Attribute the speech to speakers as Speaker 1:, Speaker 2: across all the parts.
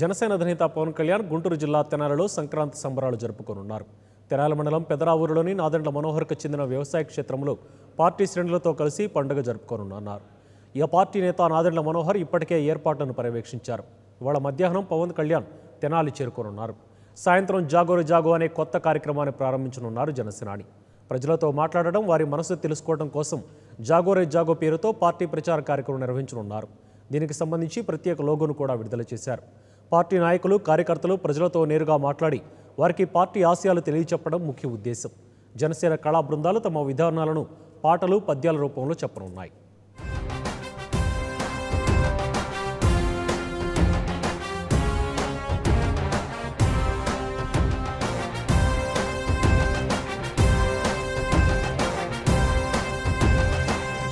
Speaker 1: జనసేన అధినేత పవన్ కళ్యాణ్ గుంటూరు జిల్లా తెనాలిలో సంక్రాంతి సంబరాలు జరుపుకోనున్నారు. తెనాలి మండలం పెదరావూరులోని నాదెండ్ల మనోహర్కు చెందిన వ్యవసాయ క్షేత్రంలో పార్టీ శ్రేణులతో కలిసి పండుగ జరుపుకోనున్నారు. ఈ పార్టీ నేత నాదెండ్ల మనోహర్ ఇప్పటికే ఏర్పాట్లను పర్యవేక్షించారు. ఇవాళ మధ్యాహ్నం పవన్ కళ్యాణ్ తెనాలి చేరుకోనున్నారు. సాయంత్రం జాగోరే జాగో అనే కొత్త కార్యక్రమాన్ని ప్రారంభించనున్నారు జనసేనాని. ప్రజలతో మాట్లాడడం, వారి మనసు తెలుసుకోవడం కోసం జాగోరే జాగో పేరుతో పార్టీ ప్రచార కార్యక్రమం నిర్వహించనున్నారు. దీనికి సంబంధించి ప్రత్యేక లోగోను కూడా విడుదల చేశారు. పార్టీ నాయకులు, కార్యకర్తలు ప్రజలతో నేరుగా మాట్లాడి వారికి పార్టీ ఆశయాలు తెలియచెప్పడం ముఖ్య ఉద్దేశం. జనసేన కళా బృందాలు తమ విధానాలను పాటలు, పద్యాల రూపంలో చెప్పనున్నాయి.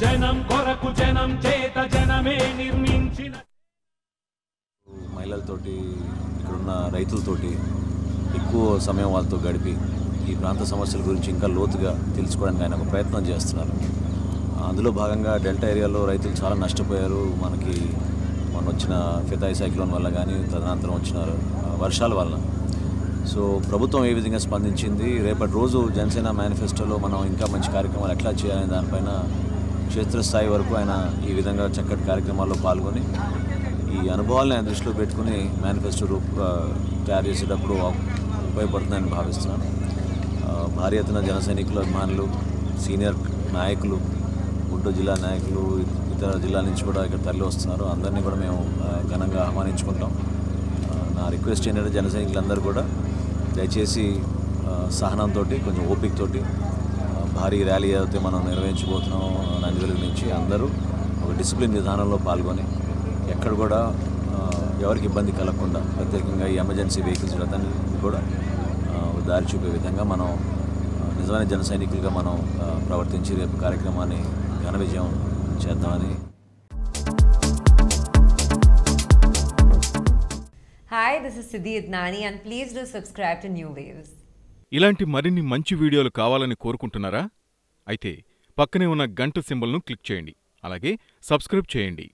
Speaker 2: జనం కొరకు జనం చేత జనమే నిర్మించిన
Speaker 3: మహిళలతోటి, ఇక్కడున్న రైతులతోటి ఎక్కువ సమయం వాళ్ళతో గడిపి ఈ ప్రాంత సమస్యల గురించి ఇంకా లోతుగా తెలుసుకోవడానికి ఆయన ఒక ప్రయత్నం చేస్తున్నారు. అందులో భాగంగా డెల్టా ఏరియాలో రైతులు చాలా నష్టపోయారు. మనకి మొన్న వచ్చిన ఫితాయి సైక్లోన్ వల్ల కానీ, తదనంతరం వచ్చిన వర్షాల వల్ల. సో ప్రభుత్వం ఏ విధంగా స్పందించింది, రేపటి రోజు జనసేన మేనిఫెస్టోలో మనం ఇంకా మంచి కార్యక్రమాలు ఎట్లా చేయాలనే దానిపైన క్షేత్రస్థాయి వరకు ఆయన ఈ విధంగా చక్కటి కార్యక్రమాల్లో పాల్గొని ఈ అనుభవాలను ఆయన దృష్టిలో పెట్టుకుని మేనిఫెస్టో తయారు చేసేటప్పుడు ఉపయోగపడుతుందని భావిస్తున్నాను. భారీ ఎత్తున జన సైనికులు, అభిమానులు, సీనియర్ నాయకులు, గుంటూరు జిల్లా నాయకులు, ఇతర జిల్లాల నుంచి కూడా ఇక్కడ తరలి వస్తున్నారు. అందరినీ కూడా మేము ఘనంగా ఆహ్వానించుకుంటాం. నా రిక్వెస్ట్ ఏంటంటే జన సైనికులందరూ కూడా దయచేసి సహనంతో, కొంచెం ఓపికతోటి భారీ ర్యాలీ ఏదైతే మనం నిర్వహించబోతున్నాం నందివెలుగు నుంచి, అందరూ ఒక డిసిప్లిన్ విధానంలో పాల్గొని ఎక్కడ కూడా ఎవరికి ఇబ్బంది కలగకుండా, ప్రత్యేకంగా ఈ ఎమర్జెన్సీ వెహికల్స్ అతన్ని కూడా దారి చూపే విధంగా మనం నిజమైన జన సైనికులుగా మనం ప్రవర్తించి రేపు కార్యక్రమాన్ని ఘన విజయం చేద్దామని.
Speaker 4: Hi, this is Siddhi Idnani and please do subscribe to New Waves.
Speaker 5: ఇలాంటి మరిన్ని మంచి వీడియోలు కావాలని కోరుకుంటున్నారా? అయితే పక్కనే ఉన్న గంట సింబల్ను క్లిక్ చేయండి. అలాగే సబ్స్క్రైబ్ చేయండి.